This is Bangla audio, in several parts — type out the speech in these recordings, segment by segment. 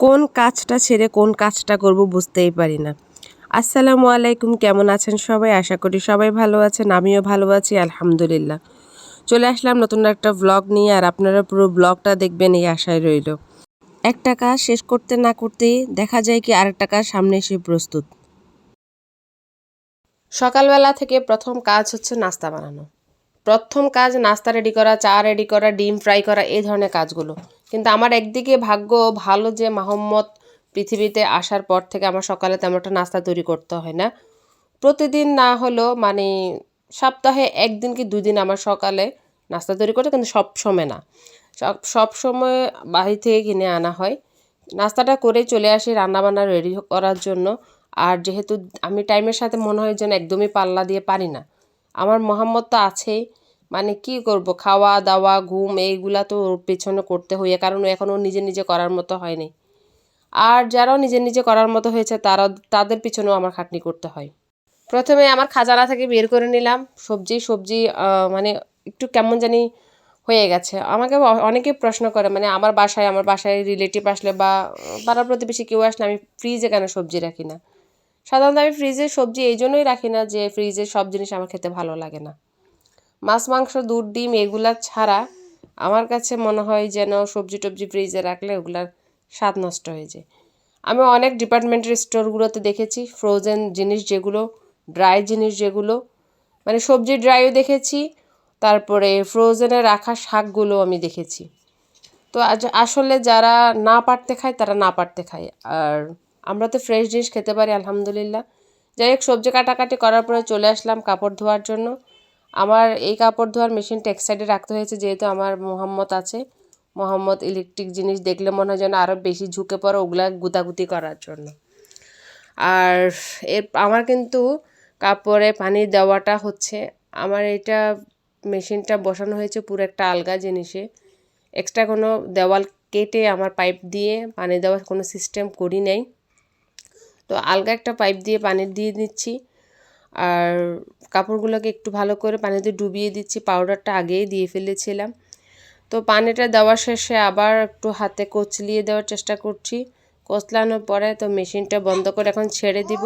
কোন কাজটা ছেড়ে কোন কাজটা করব বুঝতেই পারি না। আসসালামু আলাইকুম, কেমন আছেন সবাই? আশা করি সবাই ভালো আছেন, আমিও ভালো আছি আলহামদুলিল্লাহ। চলে আসলাম নতুন একটা ভ্লগ নিয়ে, আর আপনারা পুরো ব্লগটা দেখবেন এই আশায় রইল। একটা কাজ শেষ করতে না করতেই দেখা যায় কি আরেকটা কাজ সামনে এসে প্রস্তুত। সকালবেলা থেকে প্রথম কাজ হচ্ছে নাস্তা বানানো। প্রথম কাজ নাস্তা রেডি করা, চা রেডি করা, ডিম ফ্রাই করা, এই ধরনের কাজগুলো। কিন্তু আমার একদিকে ভাগ্য ভালো যে মোহাম্মদ পৃথিবীতে আসার পর থেকে আমার সকালে তেমন একটা নাস্তা তৈরি করতে হয় না। প্রতিদিন না হলেও মানে সপ্তাহে 1 দিন কি 2 দিন আমার সকালে নাস্তা তৈরি করতে, কিন্তু সব সময় না। সব সময় বাহির থেকে কিনে আনা হয়। নাস্তাটা করেই চলে আসি রান্নাবান্না রেডি করার জন্য। আর যেহেতু আমি টাইমের সাথে মনে হয় যেন একদমই পাল্লা দিয়ে পারি না। আমার মোহাম্মদ তো আছেই, মানে কি করব, খাওয়া দাওয়া ঘুম এইগুলা তো ওর পেছনে করতে হইয়া, কারণ ও এখনও নিজে নিজে করার মতো হয়নি। আর যারাও নিজে নিজে করার মতো হয়েছে তাদের পিছনেও আমার খাটনি করতে হয়। প্রথমে আমার খাজানা থেকে বের করে নিলাম সবজি মানে একটু কেমন জানি হয়ে গেছে। আমাকে অনেকে প্রশ্ন করে, মানে আমার বাসায় রিলেটিভ আসলে বা পাড়া প্রতিবেশী কেউ আসলে আমি ফ্রিজে কেন সবজি রাখি না। সাধারণত আমি ফ্রিজে সবজি এই জন্যই রাখি না যে ফ্রিজের সব জিনিস আমার খেতে ভালো লাগে না। মাছ মাংস দুধ ডিম এগুলা ছাড়া আমার কাছে মনে হয় যেন সবজি টবজি ফ্রিজে রাখলে ওগুলার স্বাদ নষ্ট হয়ে যায়। আমি অনেক ডিপার্টমেন্টাল স্টোরগুলোতে দেখেছি ফ্রোজেন জিনিস যেগুলো, ড্রাই জিনিস যেগুলো, মানে সবজি ড্রাইও দেখেছি, তারপরে ফ্রোজেনে রাখা শাকগুলো আমি দেখেছি। তো আসলে যারা না পারতে খায় তারা না পারতে খায়, আর আমরা তো ফ্রেশ জিনিস খেতে পারি আলহামদুলিল্লাহ। যাই হোক, সবজি কাটাকাটি করার পরে চলে আসলাম কাপড় ধোয়ার জন্য। আমার এই কাপড় ধোয়ার মেশিনটা এক সাইডে রাখতে হয়েছে, যেহেতু আমার মোহাম্মদ আছে। মোহাম্মদ ইলেকট্রিক জিনিস দেখলে মনে হয় যেন আরও বেশি ঝুঁকে পড়ে ওগুলা গুতাগুতি করার জন্য। আর আমার কিন্তু কাপড়ে পানি দেওয়াটা হচ্ছে, আমার এটা মেশিনটা বসানো হয়েছে পুরো একটা আলগা জিনিসে। এক্সট্রা কোনো দেওয়াল কেটে আমার পাইপ দিয়ে পানি দেওয়ার কোনো সিস্টেম করি নাই। তো আলগা একটা পাইপ দিয়ে পানি দিয়ে দিচ্ছি, আর কাপড়গুলোকে একটু ভালো করে পানিতে ডুবিয়ে দিচ্ছি। পাউডারটা আগেই দিয়ে ফেলেছিলাম। তো পানিটা দেওয়ার শেষে আবার একটু হাতে কচলিয়ে দেওয়ার চেষ্টা করছি। কচলানোর পরে তো মেশিনটা বন্ধ করে এখন ছেড়ে দিব।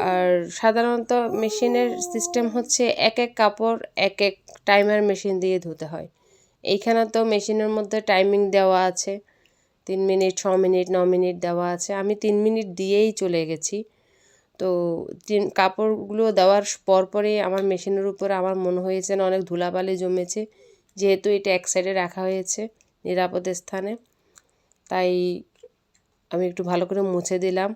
আর সাধারণত মেশিনের সিস্টেম হচ্ছে এক এক কাপড় এক এক টাইমার মেশিন দিয়ে ধুতে হয়। এইখানে তো মেশিনের মধ্যে টাইমিং দেওয়া আছে, 3 মিনিট 6 মিনিট 9 মিনিট দেওয়া আছে। আমি 3 মিনিট দিয়েই চলে গেছি। তো কাপড়গুলো দেওয়ার পরপরই আমার মেশিনের উপরে আমার মনে হয়েছে না অনেক ধুলাবালি জমেছে, যেহেতু এটা এক সাইডে রাখা হয়েছে নিরাপদ স্থানে। তাই আমি একটু ভালো করে মুছে দিলাম।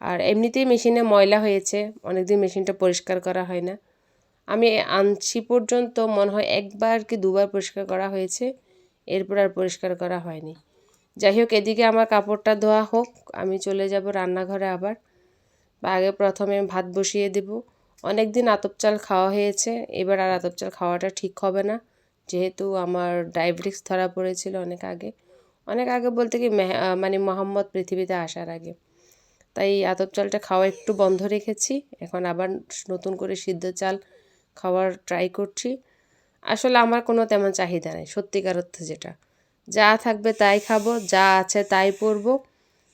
আর এমনিতেই মেশিনে ময়লা হয়েছে, অনেকদিন মেশিনটা পরিষ্কার করা হয় না। আমি আনছি পর্যন্ত মনে হয় 1বার কি 2বার পরিষ্কার করা হয়েছে, এরপর আর পরিষ্কার করা হয়নি। যাই হোক, এদিকে আমার কাপড়টা ধোয়া হোক, আমি চলে যাব রান্নাঘরে আবার। আগে প্রথমে ভাত বসিয়ে দেব। অনেক দিন আতপ চাল খাওয়া হয়েছে, এবার আর আতপ চাল খাওয়াটা ঠিক হবে না, যেহেতু আমার ডায়াবেটিস ধরা পড়েছিল অনেক আগে বলতে কি মানে মোহাম্মদ পৃথিবীতে আসার আগে। তাই আতপ চালটা খাওয়া একটু বন্ধ রেখেছি, এখন আবার নতুন করে সিদ্ধ চাল খাওয়ার ট্রাই করছি। আসলে আমার কোনো তেমন চাহিদা নেই সত্যিকার অর্থে, যেটা যা থাকবে তাই খাবো, যা আছে তাই পরবো,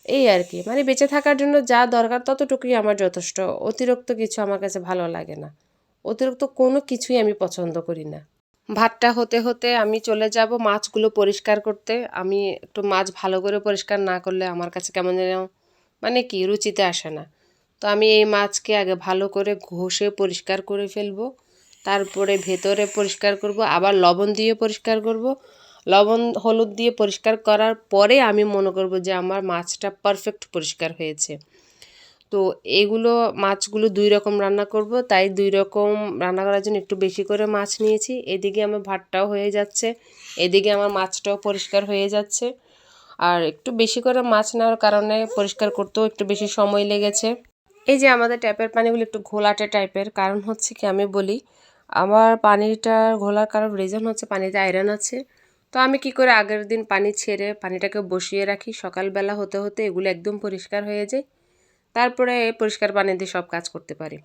এই আর কি। মানে বেঁচে থাকার জন্য যা দরকার ততটুকুই আমার যথেষ্ট। অতিরিক্ত কিছু আমার কাছে ভালো লাগে না, অতিরিক্ত কোনো কিছুই আমি পছন্দ করি না। ভাতটা হতে হতে আমি চলে যাব মাছগুলো পরিষ্কার করতে। আমি একটু মাছ ভালো করে পরিষ্কার না করলে আমার কাছে কেমন যেন মানে কি রুচিতে আসে না। তো আমি এই মাছকে আগে ভালো করে ঘষে পরিষ্কার করে ফেলবো, তারপরে ভেতরে পরিষ্কার করব, আবার লবণ দিয়ে পরিষ্কার করব। লবণ হলুদ দিয়ে পরিষ্কার করার পরে আমি মনে করব যে আমার মাছটা পারফেক্ট পরিষ্কার হয়েছে। তো এগুলো মাছগুলো 2 রকম রান্না করব, তাই 2 রকম রান্না করার জন্য একটু বেশি করে মাছ নিয়েছি। এদিকে আমার ভাতটাও হয়ে যাচ্ছে, এদিকে আমার মাছটাও পরিষ্কার হয়ে যাচ্ছে। আর একটু বেশি করে মাছ নেওয়ার কারণে পরিষ্কার করতেও একটু বেশি সময় লেগেছে। এই যে আমাদের ট্যাপের পানিগুলো একটু ঘোলাটে টাইপের, কারণ হচ্ছে কি আমি বলি, আমার পানিটা ঘোলার কারণ রিজন হচ্ছে পানিতে আয়রন আছে। তো আমি কি করে আগের দিন পানি ছেড়ে পানিটাকে বসিয়ে রাখি, সকালবেলা হতে হতে এগুলো একদম পরিষ্কার হয়ে যায়, তারপরে পরিষ্কার পানি দিয়ে সব কাজ করতে পারি।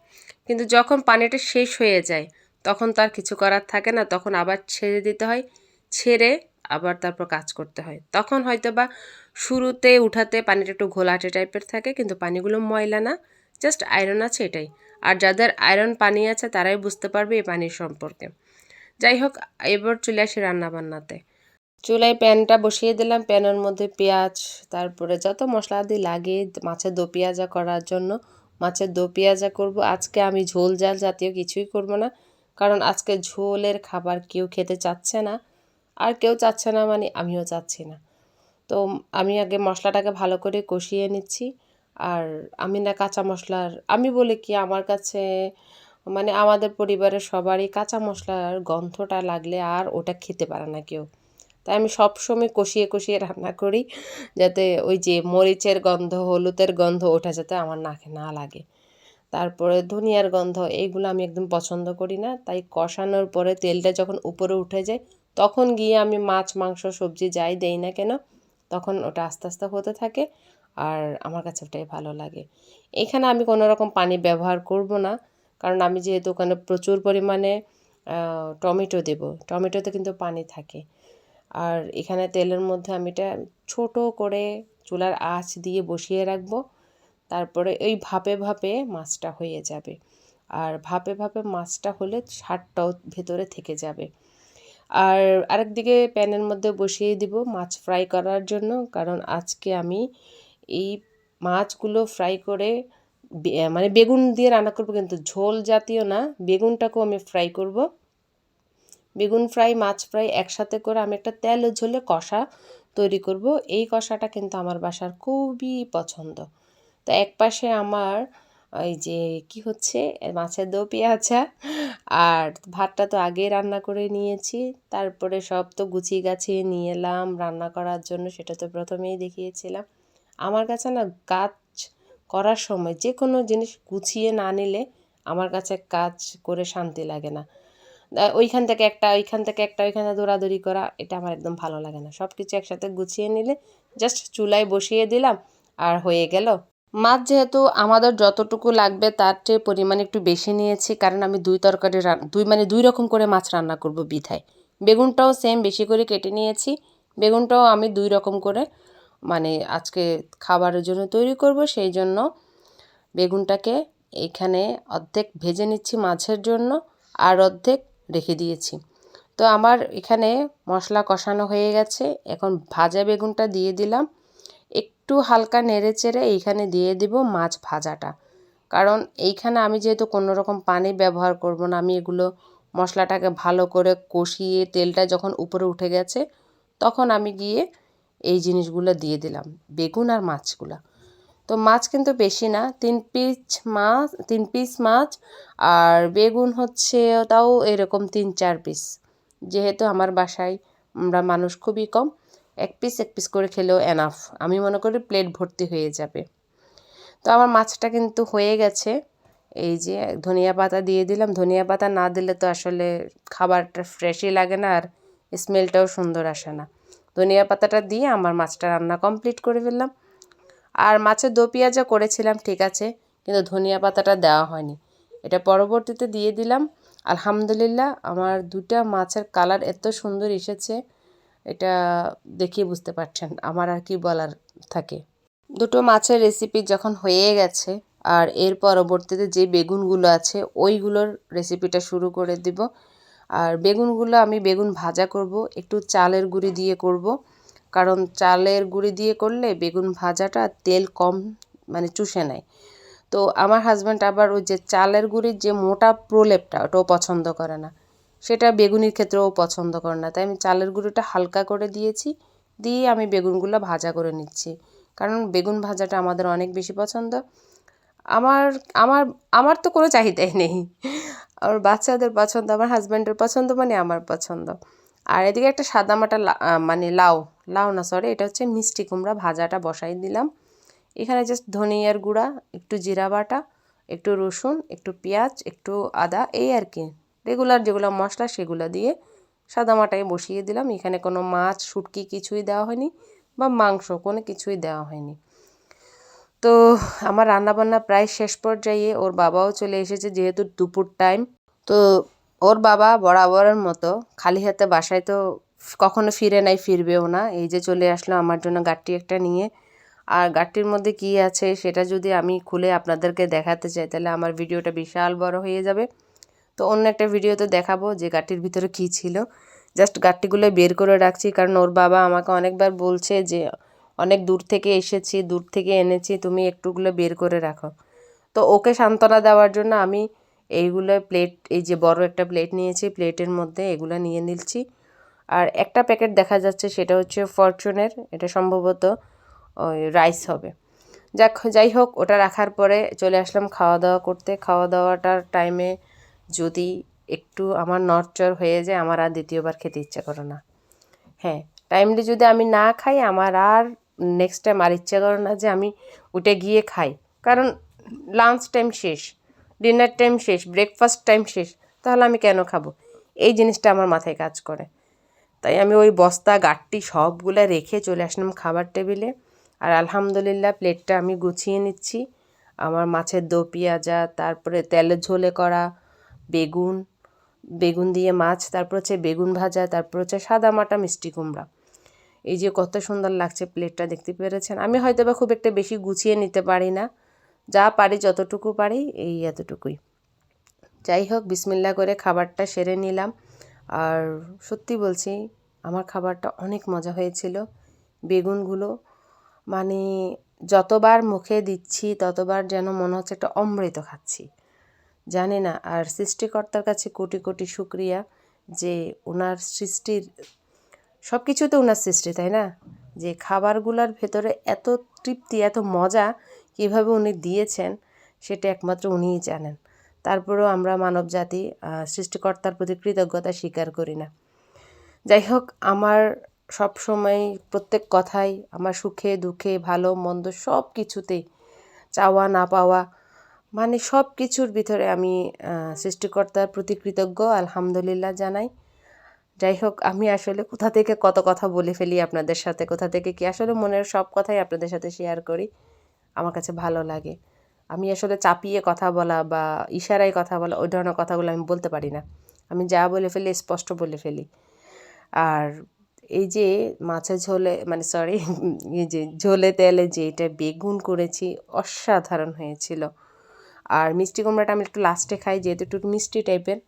কিন্তু যখন পানিটা শেষ হয়ে যায় তখন তো আর কিছু করার থাকে না, তখন আবার ছেড়ে দিতে হয়। ছেড়ে আবার তারপর কাজ করতে হয়। তখন হয়তো বা শুরুতে উঠাতে পানিটা একটু ঘোলাটে টাইপের থাকে, কিন্তু পানিগুলো ময়লা না, জাস্ট আয়রন আছে এটাই। আর যাদের আয়রন পানি আছে তারাই বুঝতে পারবে এই পানির সম্পর্কে। যাই হোক, এবার চলে আসি রান্নাবান্নাতে। চুলায় প্যানটা বসিয়ে দিলাম, প্যানের মধ্যে পেঁয়াজ, তারপরে যত মশলাদি লাগে মাছের দো পেঁয়াজা করার জন্য। মাছের দো পেঁয়াজা করব আজকে আমি, ঝোল ঝাল জাতীয় কিছুই করব না, কারণ আজকে ঝোলের খাবার কেউ খেতে চাচ্ছে না। আর কেউ চাচ্ছে না মানে আমিও চাচ্ছি না। তো আমি আগে মশলাটাকে ভালো করে কষিয়ে নিচ্ছি। আর আমি না কাঁচা মশলার, আমি বলি কি, আমার কাছে মানে আমাদের পরিবারের সবারই কাঁচা মশলার গন্ধটা লাগলে আর ওটা খেতে পারে না কেউ। তাই আমি সবসময় কষিয়ে কষিয়ে রান্না করি, যাতে ওই যে মরিচের গন্ধ, হলুদের গন্ধ, ওটা যাতে আমার নাকে না লাগে। তারপরে ধনিয়ার গন্ধ, এইগুলো আমি একদম পছন্দ করি না। তাই কষানোর পরে তেলটা যখন উপরে উঠে যায়, তখন গিয়ে আমি মাছ, মাংস, সবজি যাই দেই না কেন, তখন ওটা আস্তে আস্তে হতে থাকে। আর আমার কাছে ওটাই ভালো লাগে। এখানে আমি কোনো রকম পানি ব্যবহার করব না, কারণ আমি যেহেতু ওখানে প্রচুর পরিমাণে টমেটো দেব, টমেটোতে কিন্তু পানি থাকে। আর এখানে তেলের মধ্যে আমি এটা ছোট করে চুলার আঁচ দিয়ে বসিয়ে রাখবো। তারপরে ওই ভাপে ভাপে মাছটা হয়ে যাবে। আর ভাপে ভাপে মাছটা হলে স্বাদটাও ভেতরে থেকে যাবে। আর আরেকদিকে প্যানের মধ্যে বসিয়ে দিব মাছ ফ্রাই করার জন্য, কারণ আজকে আমি এই মাছগুলো ফ্রাই করে মানে বেগুন দিয়ে রান্না করব, কিন্তু ঝোল জাতীয় না, বেগুনটাকেও আমি ফ্রাই করব। বেগুন ফ্রাই, মাছ ফ্রাই একসাথে করে আমি একটা তেল ঝোলে কষা তৈরি করব। এই কষাটা কিন্তু আমার বাসার খুবই পছন্দ। তো একপাশে আমার ওই যে কি হচ্ছে, মাছের দো পেঁয়াজা, আর ভাতটা তো আগেই রান্না করে নিয়েছি। তারপরে সব তো গুছিয়ে গাছিয়ে নিয়ে এলাম রান্না করার জন্য, সেটা তো প্রথমেই দেখিয়েছিলাম। আমার কাছে না কাজ করার সময় যে কোনো জিনিস গুছিয়ে না নিলে আমার কাছে কাজ করে শান্তি লাগে না। ওইখান থেকে একটা, ওইখান থেকে একটা, ওইখানে দৌড়াদৌড়ি করা, এটা আমার একদম ভালো লাগে না। সব কিছু একসাথে গুছিয়ে নিলে জাস্ট চুলায় বসিয়ে দিলাম আর হয়ে গেল। মাছ যেহেতু আমাদের যতটুকু লাগবে তার চেয়ে পরিমাণ একটু বেশি নিয়েছি, কারণ আমি দুই তরকারি দুই রকম করে মাছ রান্না করব বিধায়। বেগুনটাও সেম বেশি করে কেটে নিয়েছি। বেগুনটাও আমি দুই রকম করে মানে আজকে খাবারের জন্য তৈরি করব, সেই জন্য বেগুনটাকে এখানে অর্ধেক ভেজে নিচ্ছি মাছের জন্য, আর অর্ধেক রেখে দিয়েছি। তো আমার এখানে মশলা কষানো হয়ে গেছে, এখন ভাজা বেগুনটা দিয়ে দিলাম। একটু হালকা নেড়ে চেড়ে এইখানে দিয়ে দিব মাছ ভাজাটা, কারণ এইখানে আমি যেহেতু কোনো রকম পানি ব্যবহার করব না, আমি এগুলো মশলাটাকে ভালো করে কষিয়ে তেলটা যখন উপরে উঠে গেছে, তখন আমি গিয়ে এই জিনিসগুলো দিয়ে দিলাম, বেগুন আর মাছগুলো। তো মাছ কিন্তু বেশি না, 3 পিস মাছ, আর বেগুন হচ্ছে তাও এরকম 3-4 পিস। যেহেতু আমার বাসায় আমরা মানুষ খুবই কম, এক পিস করে খেলেও এনাফ, আমি মনে করি প্লেট ভর্তি হয়ে যাবে। তো আমার মাছটা কিন্তু হয়ে গেছে। এই যে ধনিয়া পাতা দিয়ে দিলাম, ধনিয়া পাতা না দিলে তো আসলে খাবারটা ফ্রেশই লাগে না, আর স্মেলটাও সুন্দর আসে না। ধনিয়া পাতাটা দিয়ে আমার মাছটা রান্না কমপ্লিট করে ফেললাম। আর মাছের দো পেঁয়াজা করেছিলাম ঠিক আছে, কিন্তু ধনিয়া পাতাটা দেওয়া হয়নি, এটা পরবর্তীতে দিয়ে দিলাম। আলহামদুলিল্লাহ, আমার দুটা মাছের কালার এত সুন্দর এসেছে, এটা দেখিয়ে বুঝতে পারছেন আমার আর কি বলার থাকে। দুটো মাছের রেসিপি যখন হয়ে গেছে, আর এর পরবর্তীতে যে বেগুনগুলো আছে ওইগুলোর রেসিপিটা শুরু করে দিব। আর বেগুনগুলো আমি বেগুন ভাজা করব, একটু চালের গুঁড়ি দিয়ে করব, কারণ চালের গুঁড়ি দিয়ে করলে বেগুন ভাজাটা তেল কম মানে চুষে নেয়। তো আমার হাজব্যান্ড আবার ওই যে চালের গুঁড়ির যে মোটা প্রলেপটা ওটাও পছন্দ করে না, সেটা বেগুনির ক্ষেত্রেও পছন্দ করে না। তাই আমি চালের গুঁড়িটা হালকা করে দিয়েছি, দিয়ে আমি বেগুনগুলো ভাজা করে নিচ্ছি, কারণ বেগুন ভাজাটা আমাদের অনেক বেশি পছন্দ। আমার আমার আমার তো কোনো চাহিদাই নেই, আমার বাচ্চাদের পছন্দ, আমার হাজব্যান্ডের পছন্দ মানে আমার পছন্দ। আর এদিকে একটা সাদামাটা মানে লাউ, লাউ না সরি, এটা হচ্ছে মিষ্টি কুমড়া ভাজাটা বসাই দিলাম। এখানে জাস্ট ধনিয়ার গুঁড়া, একটু জিরা বাটা, একটু রসুন, একটু পেঁয়াজ, একটু আদা, এই আর কি রেগুলার যেগুলো মশলা সেগুলো দিয়ে সাদামাটায় বসিয়ে দিলাম। এখানে কোনো মাছ, শুটকি কিছুই দেওয়া হয়নি, বা মাংস কোনো কিছুই দেওয়া হয়নি। তো আমার রান্নাবান্না প্রায় শেষ পর্যায়ে, ওর বাবাও চলে এসেছে যেহেতু দুপুর টাইম। তো ওর বাবা বরাবরের মতো খালি হাতে বাসায় তো কখনো ফিরে নাই, ফিরবেও না। এই যে চলে আসলো আমার জন্য গাট্টি একটা নিয়ে। আর গাট্টির মধ্যে কী আছে সেটা যদি আমি খুলে আপনাদেরকে দেখাতে চাই তাহলে আমার ভিডিওটা বিশাল বড় হয়ে যাবে। তো অন্য একটা ভিডিওতে দেখাবো যে গাট্টির ভিতরে কী ছিল। জাস্ট গাট্টিগুলো বের করে রাখছি, কারণ ওর বাবা আমাকে অনেকবার বলছে যে অনেক দূর থেকে এসেছি, দূর থেকে এনেছি, তুমি একটুগুলো বের করে রাখো। তো ওকে সান্ত্বনা দেওয়ার জন্য আমি এইগুলো প্লেট, এই যে বড় একটা প্লেট নিয়েছি, প্লেটের মধ্যে এগুলো নিয়ে নিচ্ছি। আর একটা প্যাকেট দেখা যাচ্ছে, সেটা হচ্ছে ফরচুনের, এটা সম্ভবত ওই রাইস হবে। যাই হোক, ওটা রাখার পরে চলে আসলাম খাওয়া দাওয়া করতে। খাওয়া দাওয়াটার টাইমে যদি একটু আমার নড়চড় হয়ে যায়, আমার আর দ্বিতীয়বার খেতে ইচ্ছা করে না। হ্যাঁ, টাইমলি যদি আমি না খাই, আমার আর নেক্সট টাইম আর ইচ্ছা করে না যে আমি উঠে গিয়ে খাই। কারণ লাঞ্চ টাইম শেষ, ডিনার টাইম শেষ, ব্রেকফাস্ট টাইম শেষ, তাহলে আমি কেন খাবো? এই জিনিসটা আমার মাথায় কাজ করে। তাই আমি ওই বস্তা গাট্টি সবগুলো রেখে চলে আসলাম খাবার টেবিলে। আর আলহামদুলিল্লাহ প্লেটটা আমি গুছিয়ে নিচ্ছি। আমার মাছের দো পেঁয়াজা, তারপরে তেলে ঝোলে করা বেগুন, বেগুন দিয়ে মাছ, তারপর হচ্ছে বেগুন ভাজা, তারপর হচ্ছে সাদা মাটা মিষ্টি কুমড়া। এই যে কত সুন্দর লাগছে প্লেটটা, দেখতে পেরেছেন। আমি হয়তো বা খুব একটা বেশি গুছিয়ে নিতে পারি না, যা পারি যতটুকু পারি এই এতটুকুই। যাই হোক, বিসমিল্লাহ করে খাবারটা সেরে নিলাম। আর সত্যি বলছি, আমার খাবারটা অনেক মজা হয়েছিল। বেগুনগুলো মানে যতবার মুখে দিচ্ছি ততবার যেন মনে হচ্ছে একটা অমৃত খাচ্ছি, জানি না। আর সৃষ্টিকর্তার কাছে কোটি কোটি শুক্রিয়া যে ওনার সৃষ্টির সব কিছুতে ওনার সৃষ্টি, তাই না? যে খাবারগুলোর ভেতরে এত তৃপ্তি, এত মজা কীভাবে উনি দিয়েছেন সেটা একমাত্র উনিই জানেন। তারপরেও আমরা মানব জাতি সৃষ্টিকর্তার প্রতি কৃতজ্ঞতা স্বীকার করি না। যাই হোক, আমার সব সময় প্রত্যেক কথাই, আমার সুখে দুঃখে ভালো মন্দ সব কিছুতেই, চাওয়া না পাওয়া মানে সব কিছুর ভিতরে আমি সৃষ্টিকর্তার প্রতি কৃতজ্ঞ, আলহামদুলিল্লাহ জানাই। যাই হোক, আমি আসলে কোথা থেকে কত কথা বলে ফেলি আপনাদের সাথে, কোথা থেকে কি আসলে মনের সব কথাই আপনাদের সাথে শেয়ার করি। আমার কাছে ভালো লাগে। আমি আসলে চাপিয়ে কথা বলা বা ইশারায় কথা বলা, ওই ধরনের কথাগুলো আমি বলতে পারি না। আমি যা বলে ফেলি স্পষ্ট বলে ফেলি। আর এই যে মাছের ঝোলে মানে সরি এই যে ঝোলে তেলে যে এটা বেগুন করেছি, অসাধারণ হয়েছিল। আর মিষ্টি কুমড়াটা আমি একটু লাস্টে খাই, যেহেতু একটু মিষ্টি টাইপের।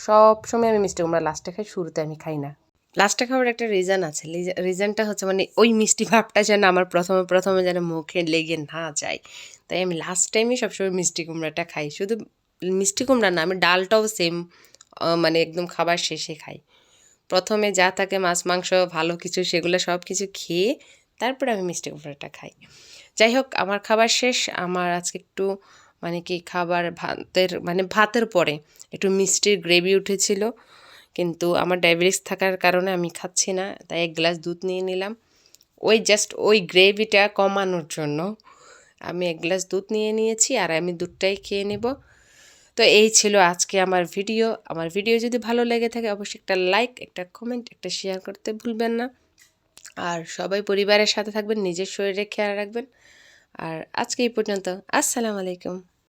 সব সময় আমি মিষ্টি কুমড়া লাস্টে খাই, শুরুতে আমি খাই না। লাস্টে খাওয়ার একটা রিজন আছে। রিজনটা হচ্ছে মানে ওই মিষ্টি ভাবটা যেন আমার প্রথমে প্রথমে যেন মুখে লেগে না যায়। তাই আমি লাস্ট টাইমে সবসময় মিষ্টি কুমড়াটা খাই। শুধু মিষ্টি কুমড়া না, আমি ডালটাও সেম মানে একদম খাবার শেষে খাই। প্রথমে যা থাকে মাছ মাংস ভালো কিছু, সেগুলো সব কিছু খেয়ে তারপরে আমি মিষ্টি কুমড়াটা খাই। যাই হোক, আমার খাবার শেষ। আমার আজকে একটু মানে কি খাবার ভাতের পরে একটু মিষ্টির গ্রেভি উঠেছিল, কিন্তু আমার ডায়াবেটিস থাকার কারণে আমি খাচ্ছি না, তাই 1 গ্লাস দুধ নিয়ে নিলাম। ওই জাস্ট ওই গ্রেভিটা কমানোর জন্য আমি 1 গ্লাস দুধ নিয়ে নিয়েছি, আর আমি দুধটাই খেয়ে নেব। তো এই ছিল আজকে আমার ভিডিও। আমার ভিডিও যদি ভালো লেগে থাকে অবশ্যই একটা লাইক, একটা কমেন্ট, একটা শেয়ার করতে ভুলবেন না। আর সবাই পরিবারের সাথে থাকবেন, নিজের শরীরে খেয়াল রাখবেন। আর আজকে এই পর্যন্ত। আসসালামু আলাইকুম।